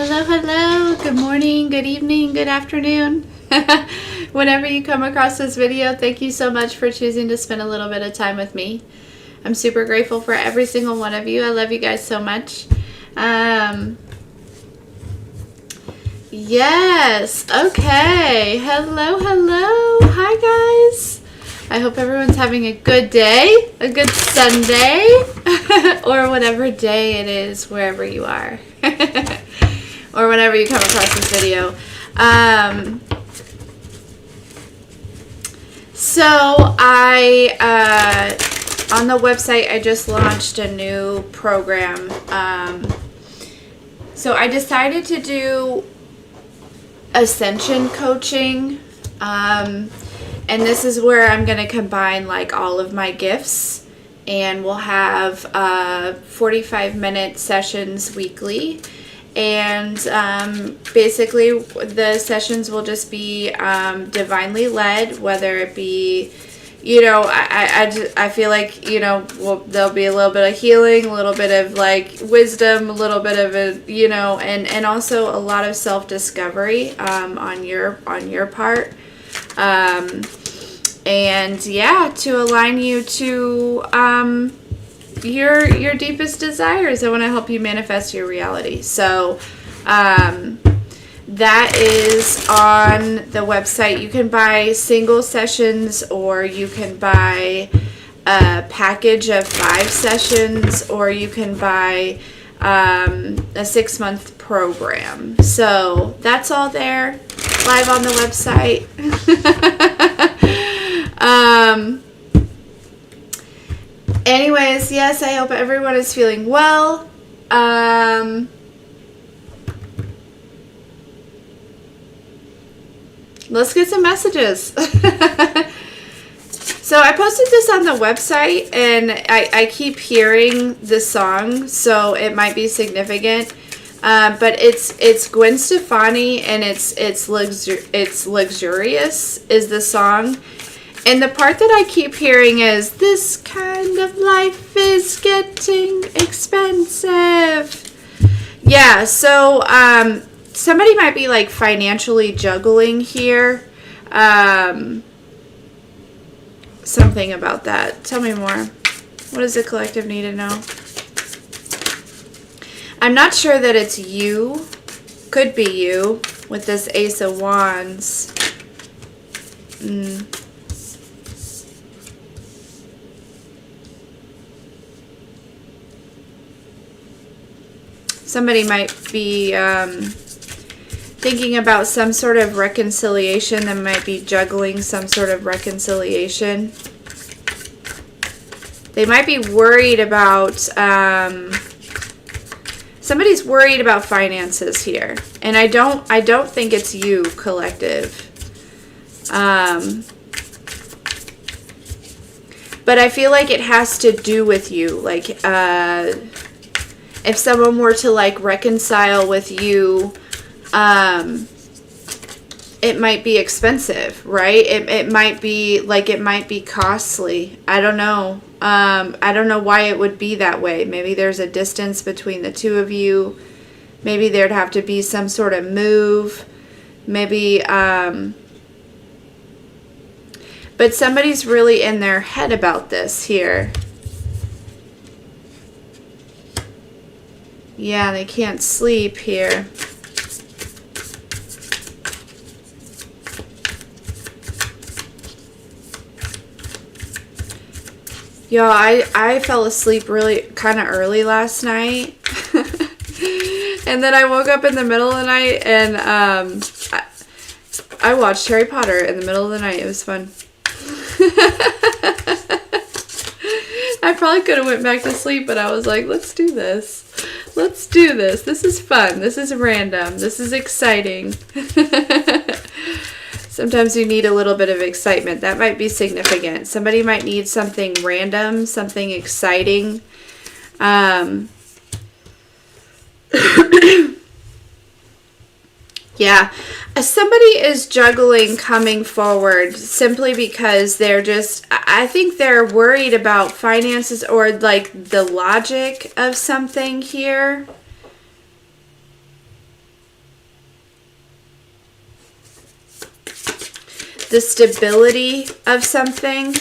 Hello, hello. Good morning, good evening, good afternoon. Whenever you come across this video, thank you so much for choosing to spend a little bit of time with me. I'm super grateful for every single one of you. I love you guys so much. Yes. Okay. Hello, hello. Hi, guys. I hope everyone's having a good day, a good Sunday, or whatever day it is, wherever you are, or whenever you come across this video. So on the website, I just launched a new program. So I decided to do ascension coaching. And this is where I'm going to combine like all of my gifts, and we'll have 45-minute sessions weekly. And basically the sessions will just be divinely led, whether it be, you know, I feel like, you know, there'll be a little bit of healing, a little bit of like wisdom, a little bit of a, you know, and also a lot of self-discovery on your part. And yeah, to align you to your deepest desires. I want to help you manifest your reality. So that is on the website. You can buy single sessions, or you can buy a package of 5 sessions, or you can buy a 6-month program. So that's all there, live on the website. Anyways, yes, I hope everyone is feeling well. Let's get some messages. So I posted this on the website, and I keep hearing the song, so it might be significant. But it's Gwen Stefani, and it's Luxurious is the song. And the part that I keep hearing is, this kind of life is getting expensive. Yeah, so somebody might be like financially juggling here. Something about that. Tell me more. What does the collective need to know? I'm not sure that it's you. Could be you with this Ace of Wands. Somebody might be thinking about some sort of reconciliation. That might be juggling some sort of reconciliation. They might be worried about, somebody's worried about finances here. And I don't think it's you, collective. But I feel like it has to do with you. Like, if someone were to like reconcile with you, it might be expensive, right? It might be like, it might be costly. I don't know. I don't know why it would be that way. Maybe there's a distance between the two of you. Maybe there'd have to be some sort of move. Maybe, but somebody's really in their head about this here. Yeah, they can't sleep here. Y'all, I fell asleep really kind of early last night. And then I woke up in the middle of the night, and I watched Harry Potter in the middle of the night. It was fun. I probably could have went back to sleep, but I was like, let's do this. Let's do this. This is fun. This is random. This is exciting. Sometimes you need a little bit of excitement. That might be significant. Somebody might need something random, something exciting. Yeah. Somebody is juggling coming forward simply because they're just, I think they're worried about finances or like the logic of something here. the stability of something.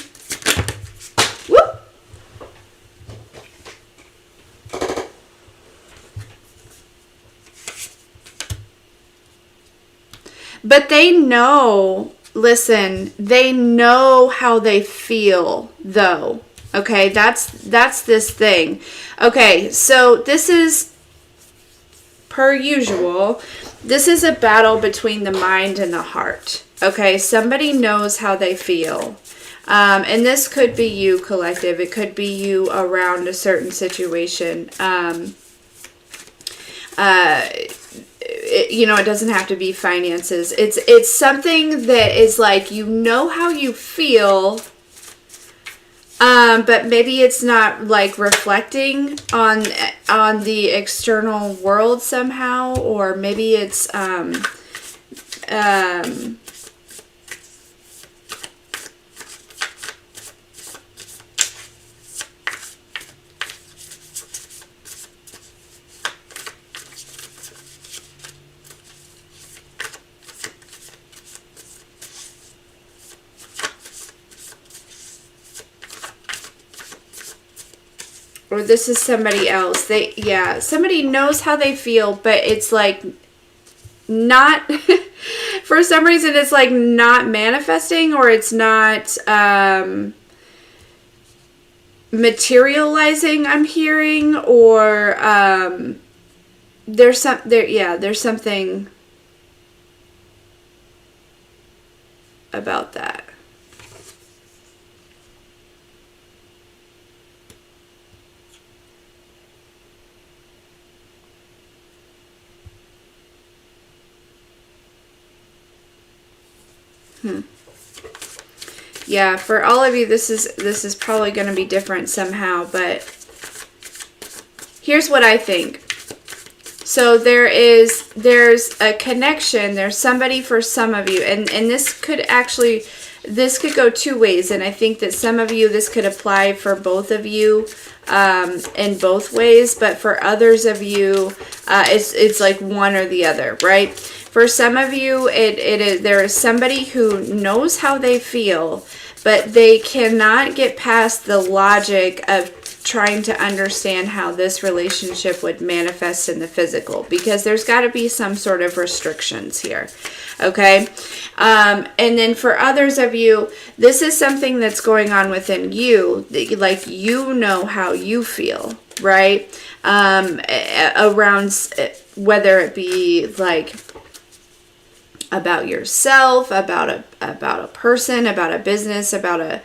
Whoop. But they know, listen, they know how they feel though. Okay, that's this thing. Okay, so this is, per usual, this is a battle between the mind and the heart. Okay, somebody knows how they feel. And this could be you, collective. It could be you around a certain situation. It doesn't have to be finances. It's something that is like, you know how you feel, but maybe it's not like reflecting on the external world somehow, or maybe it's or this is somebody else. Somebody knows how they feel, but it's like not, for some reason, it's like not manifesting, or it's not materializing, I'm hearing, or there's something about that. Yeah, for all of you, this is probably going to be different somehow, but here's what I think. So there's a connection. There's somebody for some of you, and this could go two ways, and I think that some of you, this could apply for both of you in both ways, but for others of you, it's like one or the other, right? For some of you, there is somebody who knows how they feel, but they cannot get past the logic of trying to understand how this relationship would manifest in the physical, because there's got to be some sort of restrictions here. Okay. And then for others of you, this is something that's going on within you, like, you know how you feel, right? Around, whether it be like about yourself, about a person, about a business, about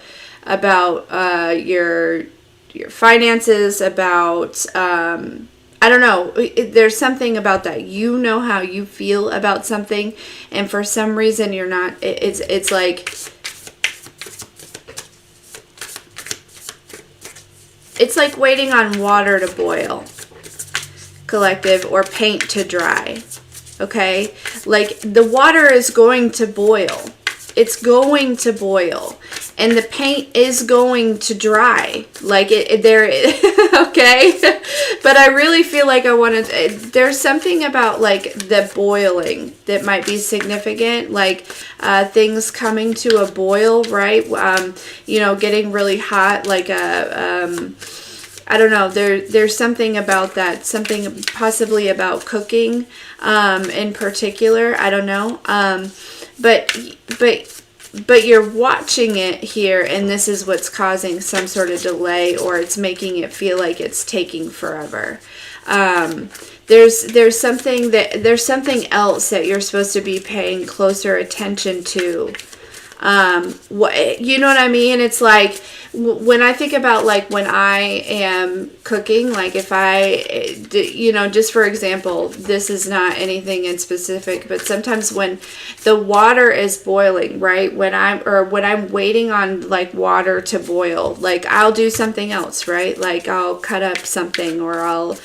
your finances, about I don't know. There's something about that. You know how you feel about something, and for some reason you're not. It's like, it's like waiting on water to boil, collective, or paint to dry. Okay? Like, the water is going to boil. It's going to boil. And the paint is going to dry. Like, okay? But I really feel like there's something about, like, the boiling that might be significant. Like, things coming to a boil, right? Getting really hot, like I don't know, there's something about that, something possibly about cooking in particular, I don't know, but you're watching it here, and this is what's causing some sort of delay, or it's making it feel like it's taking forever. There's something else that you're supposed to be paying closer attention to. You know what I mean? It's like, when I think about, like, when I am cooking, like, if I, just for example, this is not anything in specific, but sometimes when the water is boiling, right, when I'm waiting on, like, water to boil, like, I'll do something else, right? Like, I'll cut up something, or I'll,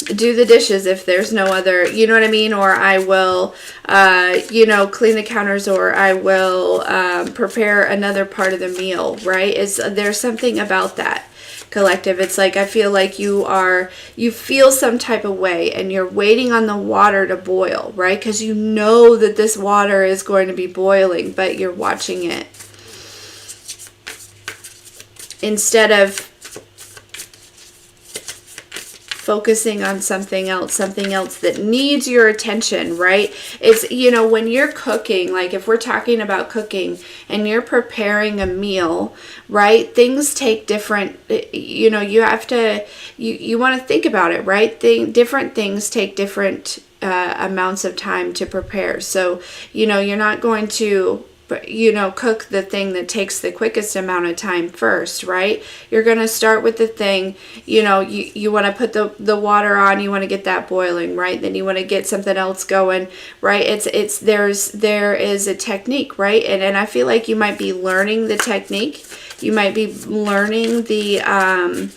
do the dishes if there's no other, you know what I mean? Or I will, clean the counters, or I will prepare another part of the meal, right? There's something about that. collective. It's like I feel like you feel some type of way and you're waiting on the water to boil, right? Because you know that this water is going to be boiling, but you're watching it. Instead of focusing on something else that needs your attention, right? It's, you know, when you're cooking, like if we're talking about cooking and you're preparing a meal, right? Things take different, you know, you have to, you want to think about it, right? Different things take different amounts of time to prepare. So, you know, you're not going to, you know, cook the thing that takes the quickest amount of time first, right? You're going to start with the thing, you know, you want to put the water on, you want to get that boiling, right? Then you want to get something else going, right? There is a technique, right? And I feel like you might be learning the technique. You might be learning the,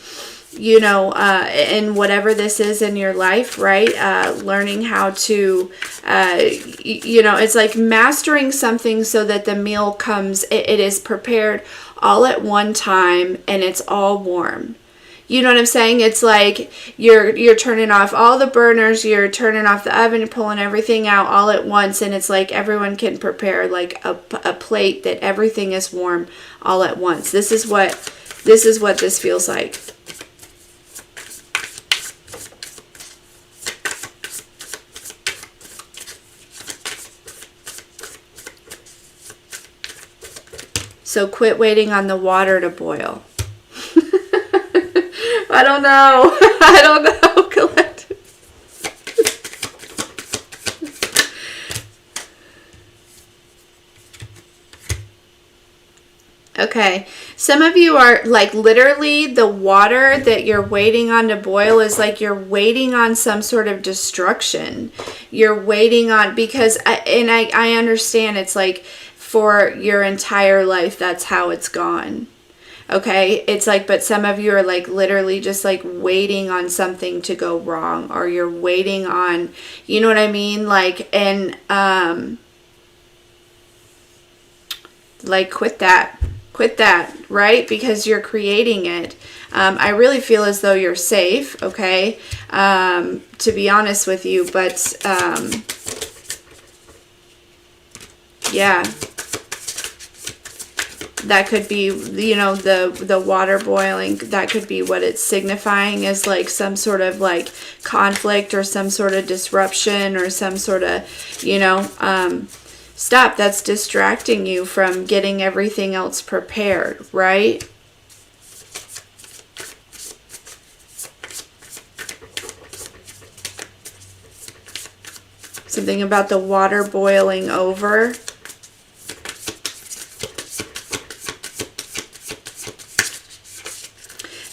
you know, in whatever this is in your life, right? Learning how to, you know, it's like mastering something so that the meal comes, it is prepared all at one time and it's all warm. You know what I'm saying? It's like you're turning off all the burners, you're turning off the oven, you're pulling everything out all at once, and it's like everyone can prepare like a plate that everything is warm all at once. This is what this feels like. So quit waiting on the water to boil. I don't know. I don't know, collective. Okay. Some of you are like literally the water that you're waiting on to boil is like you're waiting on some sort of destruction. You're waiting on, because I understand it's like for your entire life, that's how it's gone. Okay, it's like, but some of you are like literally just like waiting on something to go wrong, or you're waiting on, you know what I mean? Like, and like quit that, right? Because you're creating it. I really feel as though you're safe, okay, to be honest with you, but yeah. That could be, you know, the water boiling. That could be what it's signifying, as like some sort of like conflict or some sort of disruption or some sort of, you know, stop. That's distracting you from getting everything else prepared, right? Something about the water boiling over.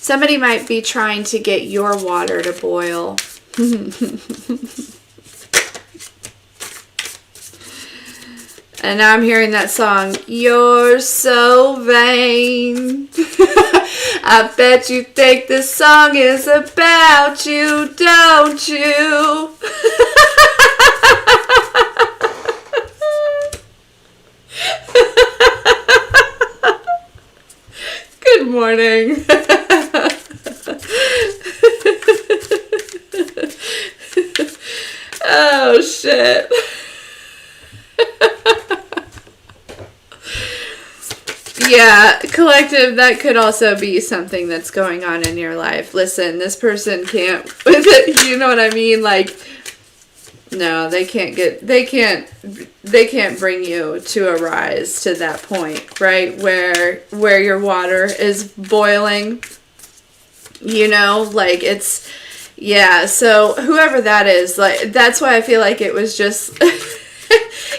Somebody might be trying to get your water to boil. And now I'm hearing that song, "You're so vain." I bet you think this song is about you, don't you? Good morning. Oh, shit. Yeah, collective, that could also be something that's going on in your life. Listen, this person can't, you know what I mean? Like, no, they can't bring you to a rise to that point, right? Where your water is boiling, you know, like it's, yeah. So whoever that is, like, that's why I feel like it was just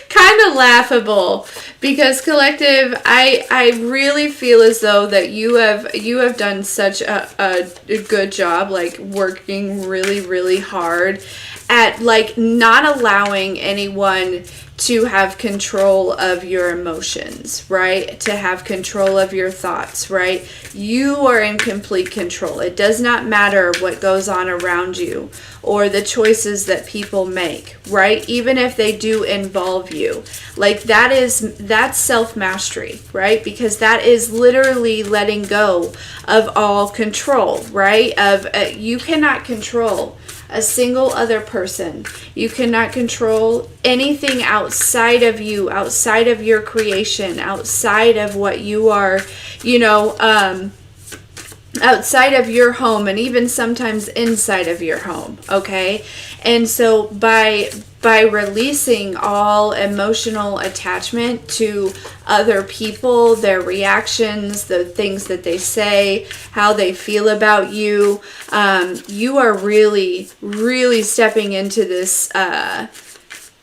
kind of laughable, because collective, I really feel as though that you have done such a good job, like working really, really hard at like not allowing anyone to have control of your emotions, right? To have control of your thoughts, right? You are in complete control. It does not matter what goes on around you or the choices that people make, right? Even if they do involve you. Like that's self-mastery, right? Because that is literally letting go of all control, right? You cannot control a single other person. You cannot control anything outside of you, outside of your creation, outside of what you are, outside of your home, and even sometimes inside of your home. Okay. And so by releasing all emotional attachment to other people, their reactions, the things that they say, how they feel about you, you are really, really stepping into this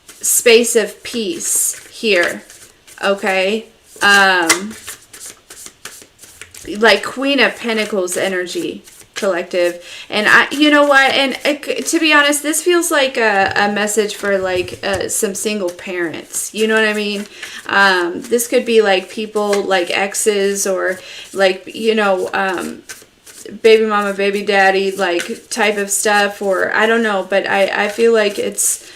space of peace here. Okay. Like Queen of Pentacles energy, collective. And you know what, and to be honest, this feels like a message for like some single parents, you know what I mean? This could be like people like exes, or like, baby mama, baby daddy, like type of stuff, or I don't know, but I feel like it's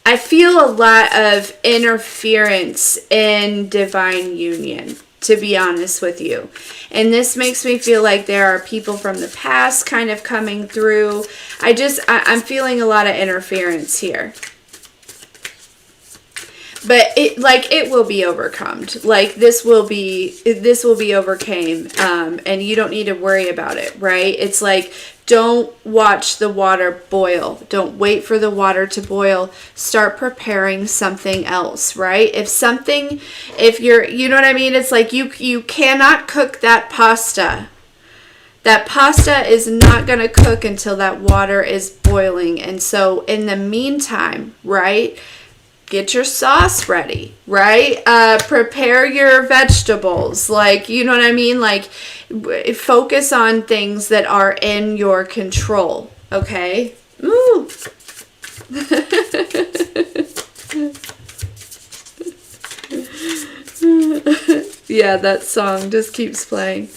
I feel a lot of interference in divine union, to be honest with you. And this makes me feel like there are people from the past kind of coming through. I'm feeling a lot of interference here. But it will be overcome. Like this will be overcame, and you don't need to worry about it, right? It's like, don't watch the water boil. Don't wait for the water to boil. Start preparing something else, right? If you're, you know what I mean? It's like you cannot cook that pasta. That pasta is not going to cook until that water is boiling. And so in the meantime, right? Get your sauce ready, right? Prepare your vegetables. Like, you know what I mean? Like, focus on things that are in your control, okay? Ooh. Yeah, that song just keeps playing.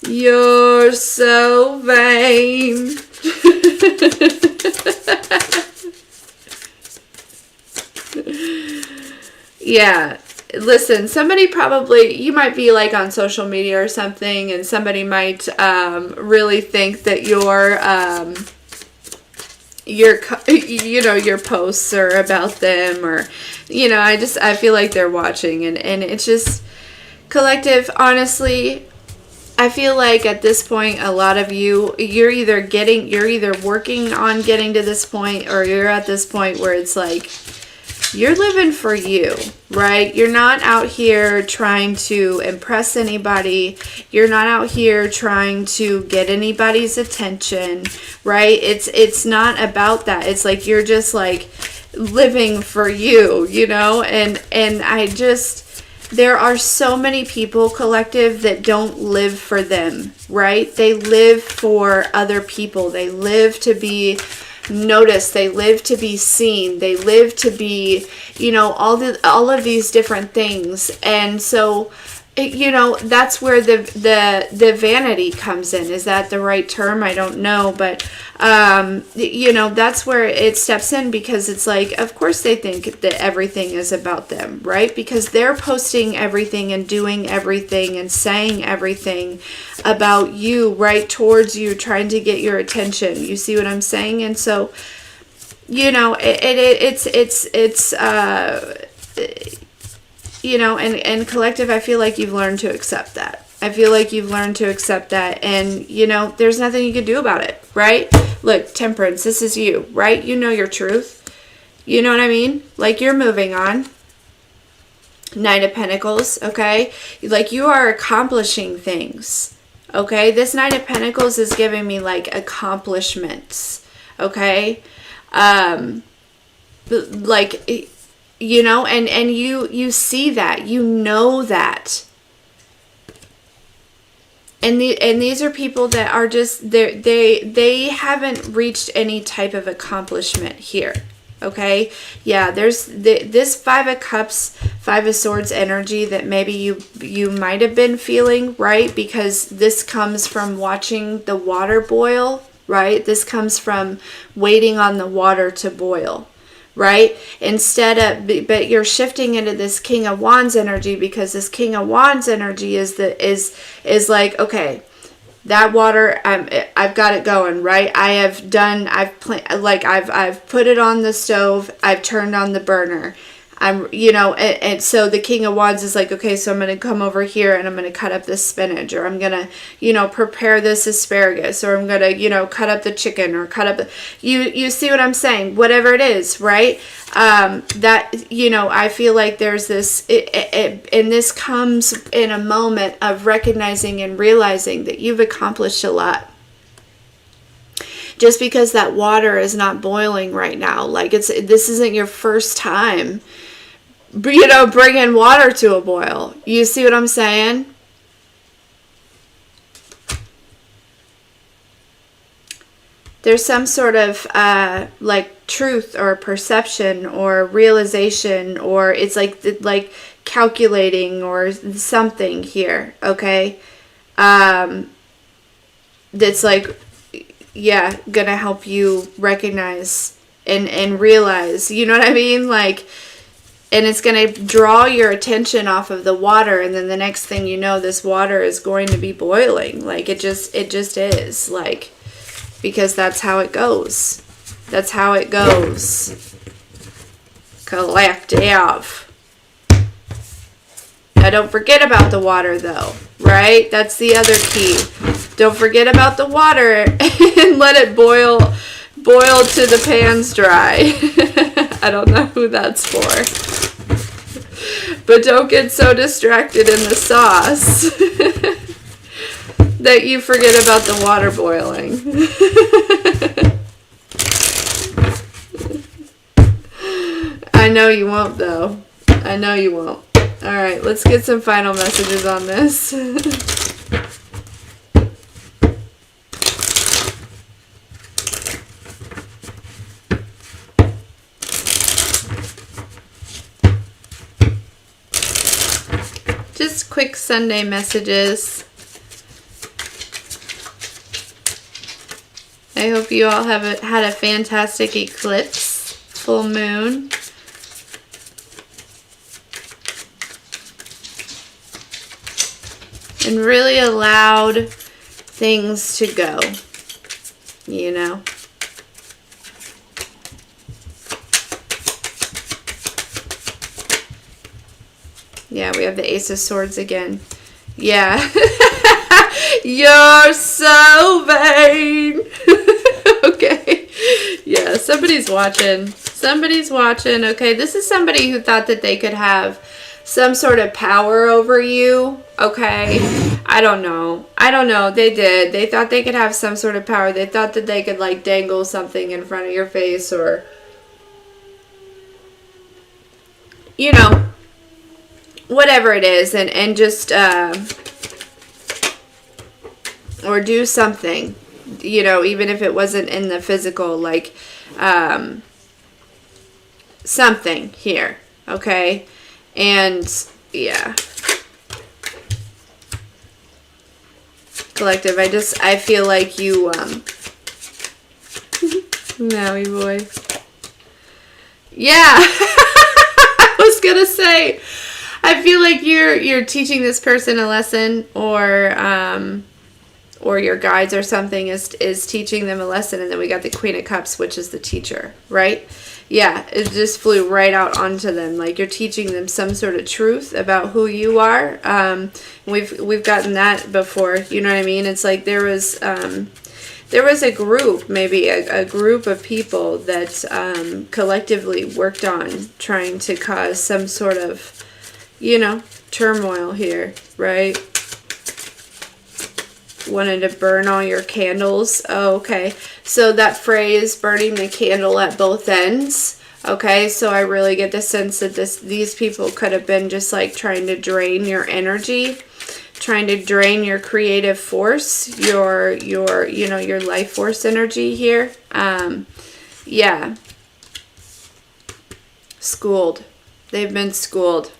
You're so vain. Yeah, listen, you might be like on social media or something, and somebody might really think that your posts are about them, or I feel like they're watching, and it's just, collective, honestly, I feel like at this point, a lot of you're either working on getting to this point, or you're at this point where it's like, you're living for you, right? You're not out here trying to impress anybody. You're not out here trying to get anybody's attention, right? It's not about that. It's like you're just like living for you, and there are so many people, collective, that don't live for them, right? They live for other people. They live to be noticed. They live to be seen. They live to be, all of these different things. And so, that's where the vanity comes in. Is that the right term? I don't know, but that's where it steps in, because it's like, of course they think that everything is about them, right? Because they're posting everything and doing everything and saying everything about you, right, towards you, trying to get your attention. You see what I'm saying? And so, and collective, I feel like you've learned to accept that. And, there's nothing you can do about it, right? Look, Temperance, this is you, right? You know your truth. You know what I mean? Like, you're moving on. Knight of Pentacles, okay? Like, you are accomplishing things, okay? This Knight of Pentacles is giving me, like, accomplishments, okay? And you see that, that. And these are people that are just they haven't reached any type of accomplishment here. Okay, yeah, there's this Five of Cups, Five of Swords energy that maybe you might have been feeling, right? Because this comes from watching the water boil, right? This comes from waiting on the water to boil, right? But you're shifting into this King of Wands energy, because this King of Wands energy is like, okay, that water, I've got it going, right? I've put it on the stove. I've turned on the burner. And so the King of Wands is like, okay, so I'm going to come over here and I'm going to cut up this spinach, or I'm going to, prepare this asparagus, or I'm going to, cut up the chicken, or cut up you see what I'm saying? Whatever it is, right? I feel like there's this, and this comes in a moment of recognizing and realizing that you've accomplished a lot. Just because that water is not boiling right now, like this isn't your first time, bringing water to a boil. You see what I'm saying? There's some sort of like truth or perception or realization, or it's like calculating or something here, okay? That's like, yeah, gonna help you recognize and realize, you know what I mean? Like, and it's gonna draw your attention off of the water, and then the next thing you know, this water is going to be boiling. Like, it just is, like, because that's how it goes. That's how it goes. Collective. Now, don't forget about the water, though, right? That's the other key. Don't forget about the water and let it boil till the pan's dry. I don't know who that's for. But don't get so distracted in the sauce that you forget about the water boiling. I know you won't, though. I know you won't. All right, let's get some final messages on this. Just quick Sunday messages. I hope you all had a fantastic eclipse, full moon. And really allowed things to go, Yeah, we have the Ace of Swords again. Yeah. You're so vain. Okay. Yeah, somebody's watching. Somebody's watching. Okay, this is somebody who thought that they could have some sort of power over you. Okay. I don't know. They did. They thought they could have some sort of power. They thought that they could, like, dangle something in front of your face, or, whatever it is, and just, or do something, even if it wasn't in the physical, like, something here, okay? And, yeah. Collective, I feel like you, Maui boy. Yeah! I was gonna say, I feel like you're teaching this person a lesson, or your guides or something is teaching them a lesson, and then we got the Queen of Cups, which is the teacher, right? Yeah, it just flew right out onto them. Like, you're teaching them some sort of truth about who you are. We've gotten that before, you know what I mean? It's like there was a group, maybe a group of people that collectively worked on trying to cause some sort of, turmoil here, right? Wanted to burn all your candles. Oh, okay. So that phrase, burning the candle at both ends. Okay, so I really get the sense that these people could have been just like trying to drain your energy, trying to drain your creative force, your life force energy here. Yeah. Schooled. They've been schooled.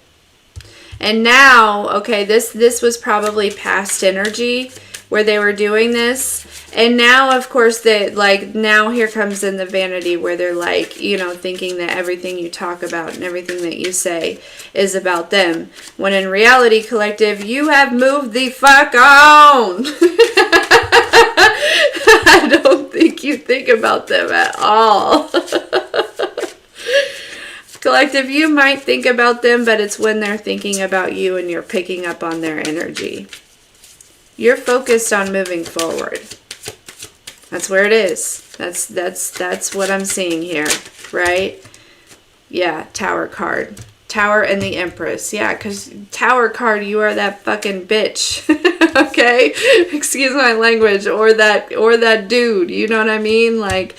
And now, okay, this was probably past energy where they were doing this. And now, of course, now here comes in the vanity where they're like, thinking that everything you talk about and everything that you say is about them. When in reality, collective, you have moved the fuck on. I don't think you think about them at all. Collective, you might think about them, but it's when they're thinking about you and you're picking up on their energy. You're focused on moving forward. That's where it is. That's what I'm seeing here, right? Yeah, Tower card. Tower and the Empress. Yeah, because Tower card, you are that fucking bitch. Okay? Excuse my language. Or that dude. You know what I mean? Like,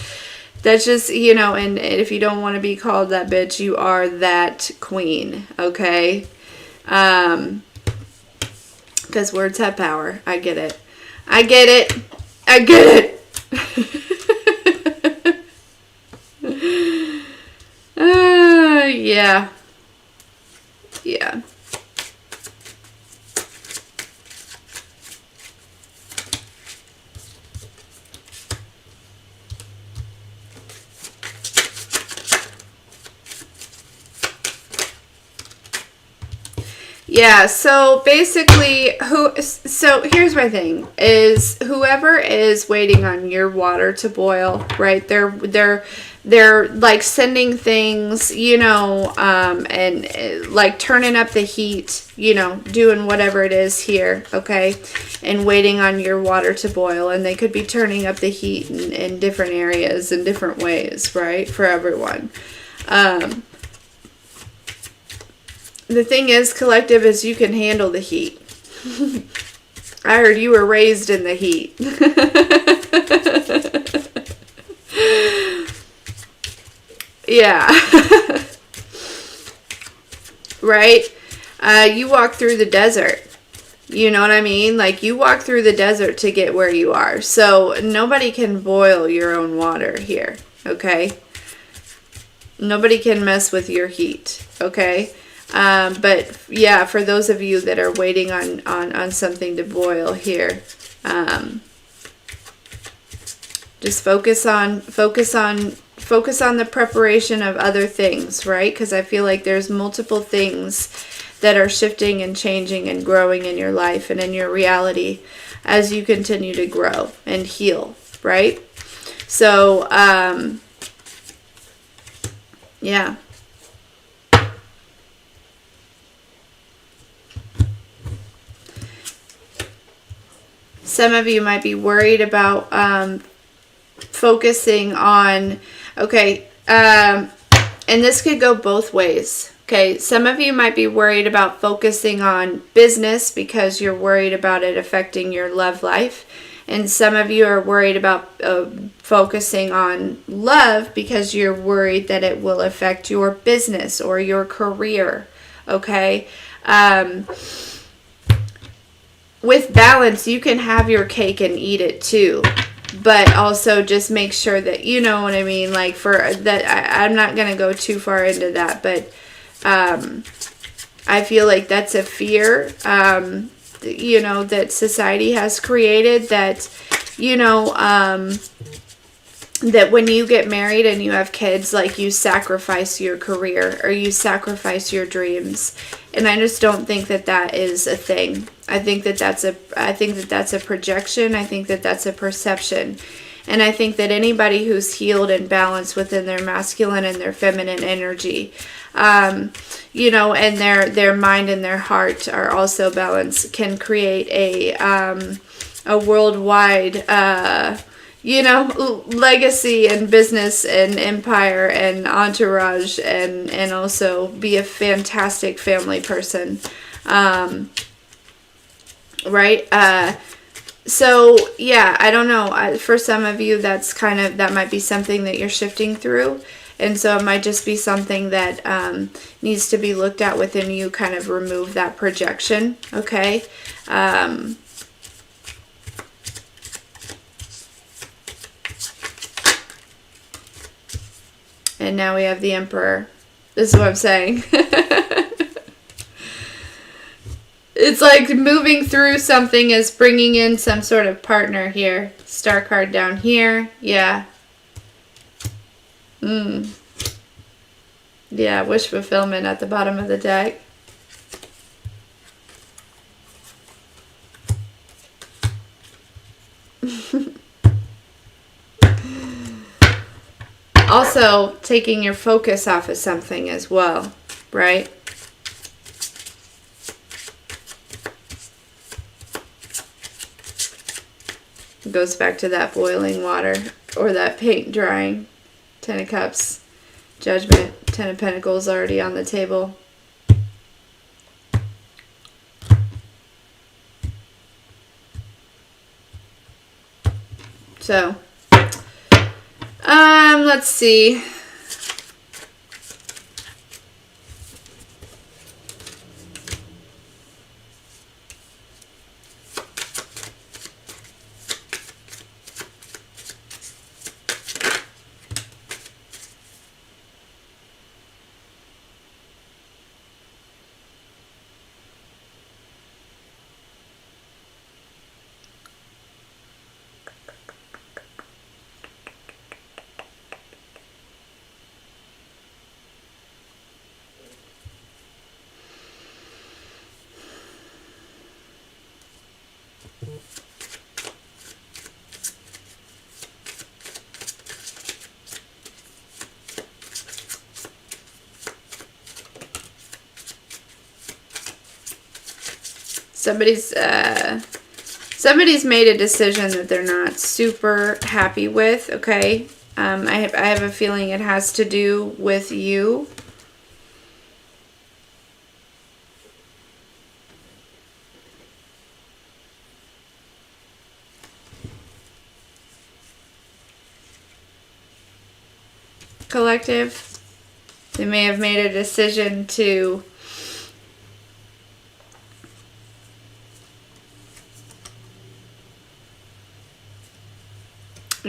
that's just, and if you don't want to be called that bitch, you are that queen, okay? Because words have power. I get it. I get it. I get it. Yeah. Yeah. Yeah, so basically, so here's my thing, is whoever is waiting on your water to boil, right, they're like sending things, and like turning up the heat, doing whatever it is here, okay, and waiting on your water to boil, and they could be turning up the heat in different areas, in different ways, right, for everyone. The thing is, collective, is you can handle the heat. I heard you were raised in the heat. Yeah. Right? You walk through the desert. You know what I mean? Like, you walk through the desert to get where you are. So nobody can boil your own water here. Okay? Nobody can mess with your heat. Okay? But yeah, for those of you that are waiting on something to boil here, just focus on the preparation of other things, right? Because I feel like there's multiple things that are shifting and changing and growing in your life and in your reality as you continue to grow and heal, right? So, yeah. Some of you might be worried about focusing on, okay, and this could go both ways. Okay, some of you might be worried about focusing on business because you're worried about it affecting your love life. And some of you are worried about focusing on love because you're worried that it will affect your business or your career. Okay? With balance, you can have your cake and eat it too. But also just make sure that, you know what I mean? Like, for that, I'm not going to go too far into that, but I feel like that's a fear, that society has created, that, that when you get married and you have kids, like, you sacrifice your career or you sacrifice your dreams. And I just don't think that that is a thing. I think that that's a projection. I think that that's a perception. And I think that anybody who's healed and balanced within their masculine and their feminine energy, and their mind and their heart are also balanced, can create a worldwide, legacy and business and empire and entourage, and also be a fantastic family person. Right? So, yeah, I don't know. For some of you, that might be something that you're shifting through. And so it might just be something that needs to be looked at within you, kind of remove that projection, okay? And now we have the Emperor. This is what I'm saying. It's like moving through something is bringing in some sort of partner here. Star card down here. Yeah. Yeah, wish fulfillment at the bottom of the deck. Also, taking your focus off of something as well, right? It goes back to that boiling water or that paint drying. 10 of Cups, Judgment, 10 of Pentacles already on the table. So, let's see. Somebody's made a decision that they're not super happy with, okay? I have a feeling it has to do with you. Collective. They may have made a decision to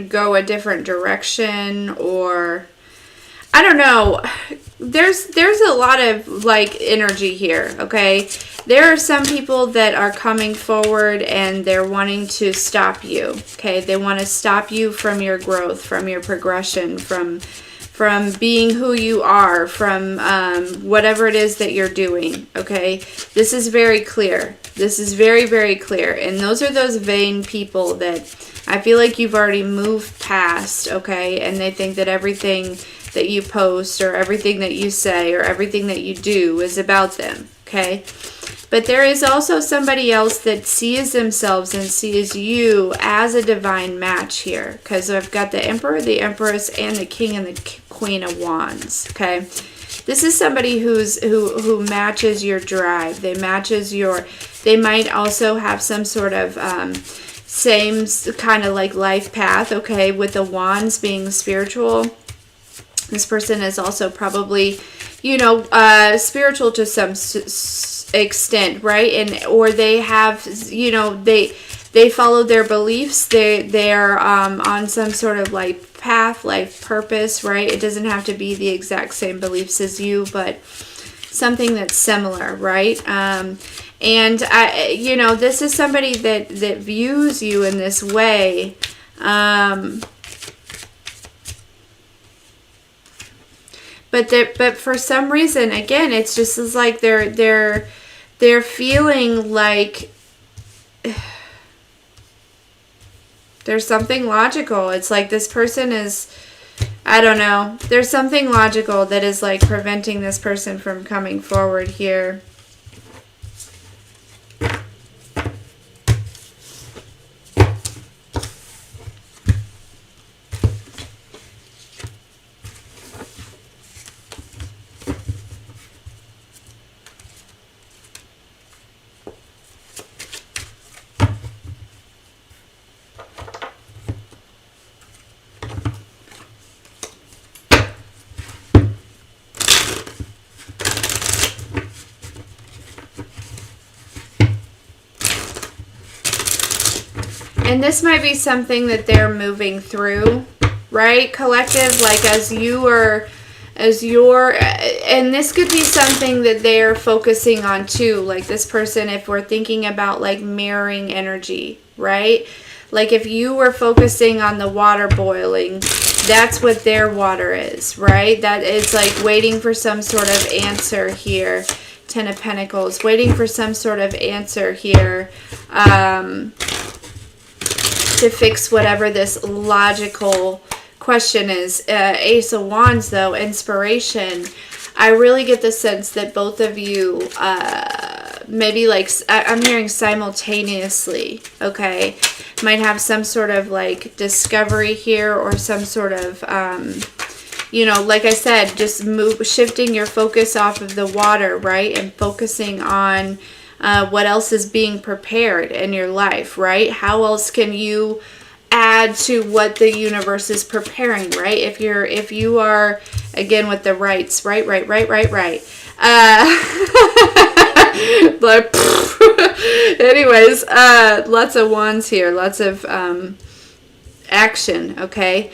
go a different direction, or I don't know. There's a lot of like energy here, okay? There are some people that are coming forward and they're wanting to stop you, okay? They want to stop you from your growth, from your progression, from being who you are, from whatever it is that you're doing, okay? This is very clear. This is very, very clear. And those are those vain people that I feel like you've already moved past, okay? And they think that everything that you post or everything that you say or everything that you do is about them, okay? But there is also somebody else that sees themselves and sees you as a divine match here. Because I've got the Emperor, the Empress, and the King and the Queen of Wands, okay? This is somebody who matches your drive. They might also have some sort of same kind of like life path, okay? With the Wands being spiritual. This person is also probably, you know, spiritual to some extent, right? And or they have, you know, they follow their beliefs. They're on some sort of like path, life purpose, right? It doesn't have to be the exact same beliefs as you, but something that's similar, right? And I, you know, this is somebody that views you in this way. But for some reason, again, it's just like they're feeling like there's something logical. It's like this person is, I don't know. There's something logical that is like preventing this person from coming forward here. And this might be something that they're moving through, right, collective? Like as you're, and this could be something that they're focusing on too. Like this person, if we're thinking about like mirroring energy, right? Like if you were focusing on the water boiling, that's what their water is, right? That is like waiting for some sort of answer here. Ten of Pentacles, waiting for some sort of answer here. To fix whatever this logical question is. Ace of Wands, though, inspiration. I really get the sense that both of you, maybe like, I'm hearing simultaneously, okay, might have some sort of like discovery here, or some sort of, you know, like I said, just shifting your focus off of the water, right, and focusing on what else is being prepared in your life, right? How else can you add to what the universe is preparing, right? If you are, again, with the rights, right. Like, anyways, lots of wands here, lots of action, okay?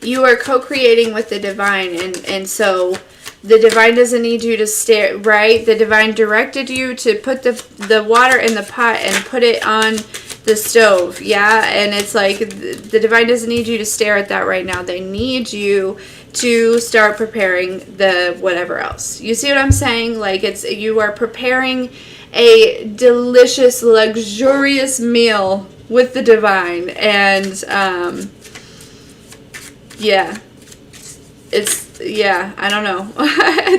You are co-creating with the divine, and so the divine doesn't need you to stare, right? The divine directed you to put the water in the pot and put it on the stove, yeah? And it's like the divine doesn't need you to stare at that right now. They need you to start preparing the whatever else. You see what I'm saying? Like you are preparing a delicious, luxurious meal with the divine, and yeah. Yeah, I don't know.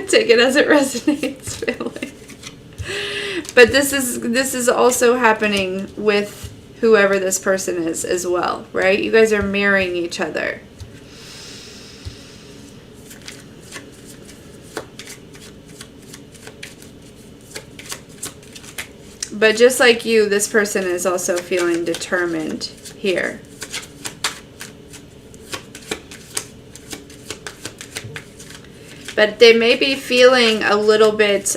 Take it as it resonates, really. But this is also happening with whoever this person is as well, right? You guys are mirroring each other. But just like you, this person is also feeling determined here. But they may be feeling a little bit,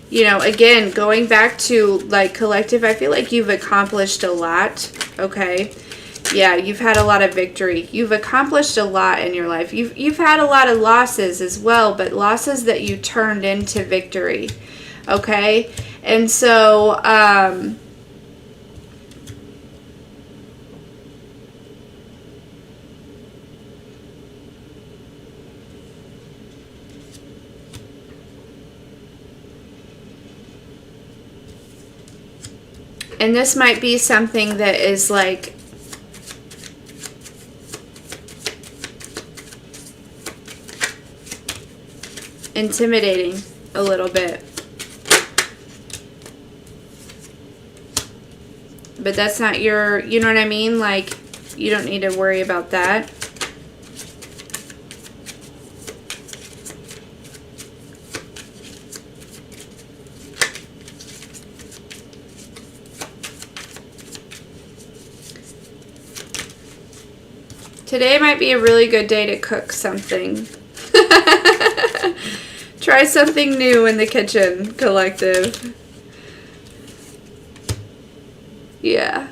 you know, again, going back to, like, collective, I feel like you've accomplished a lot, okay? Yeah, you've had a lot of victory. You've accomplished a lot in your life. You've had a lot of losses as well, but losses that you turned into victory, okay? And so, and this might be something that is like intimidating a little bit. But that's not your, you know what I mean? Like, you don't need to worry about that. Today might be a really good day to cook something. Try something new in the kitchen, collective. Yeah.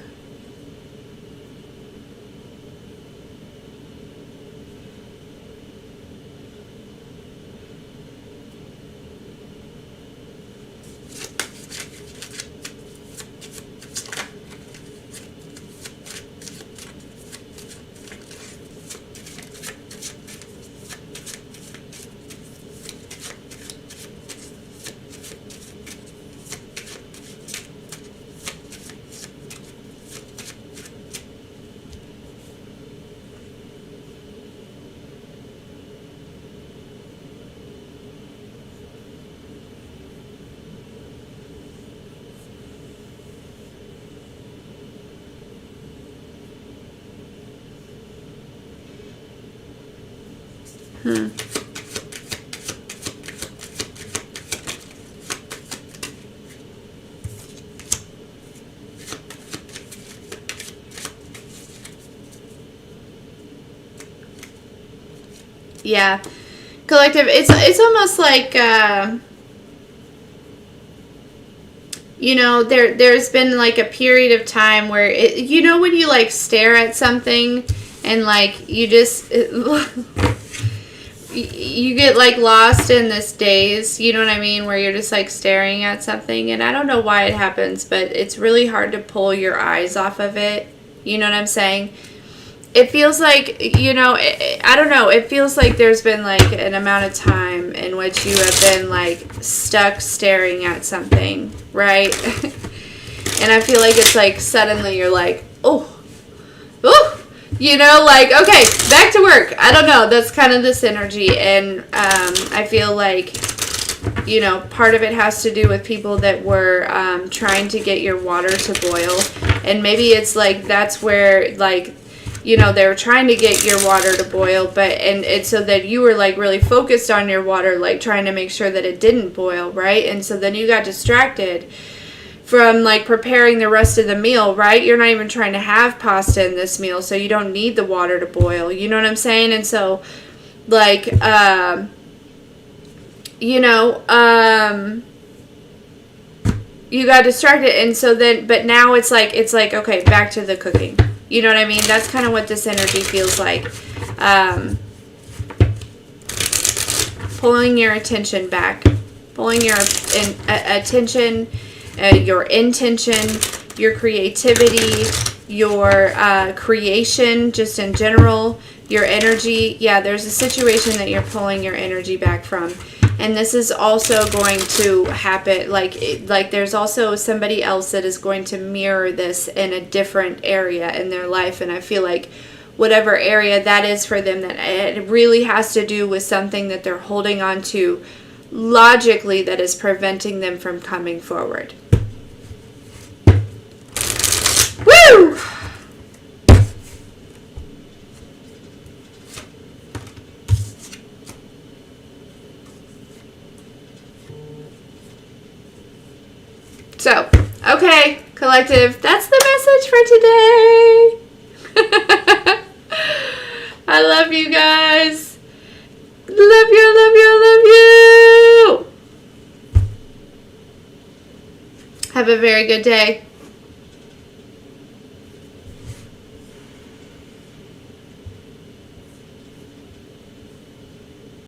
Yeah. Collective, it's almost like you know, there's been like a period of time where you know, when you like stare at something and like you just you get like lost in this daze, you know what I mean, where you're just like staring at something, and I don't know why it happens, but it's really hard to pull your eyes off of it. You know what I'm saying? It feels like, you know, I don't know, it feels like there's been like an amount of time in which you have been like stuck staring at something, right? And I feel like it's like suddenly you're like, oh, you know, like, okay, back to work. I don't know, that's kind of this energy. And I feel like, you know, part of it has to do with people that were trying to get your water to boil. And maybe it's like that's where, like, you know, they were trying to get your water to boil, but and so that you were like really focused on your water, like trying to make sure that it didn't boil, right? And so then you got distracted from like preparing the rest of the meal, right? You're not even trying to have pasta in this meal, so you don't need the water to boil. You know what I'm saying? And so, like, you know, you got distracted, and so then, but now it's like, okay, back to the cooking. You know what I mean? That's kind of what this energy feels like. Pulling your attention back. Pulling your attention, your intention, your creativity, your creation, just in general, your energy. Yeah, there's a situation that you're pulling your energy back from. And this is also going to happen, like there's also somebody else that is going to mirror this in a different area in their life. And I feel like whatever area that is for them, that it really has to do with something that they're holding on to logically that is preventing them from coming forward. Woo! So, okay, collective, that's the message for today. I love you guys. Love you, love you, love you. Have a very good day.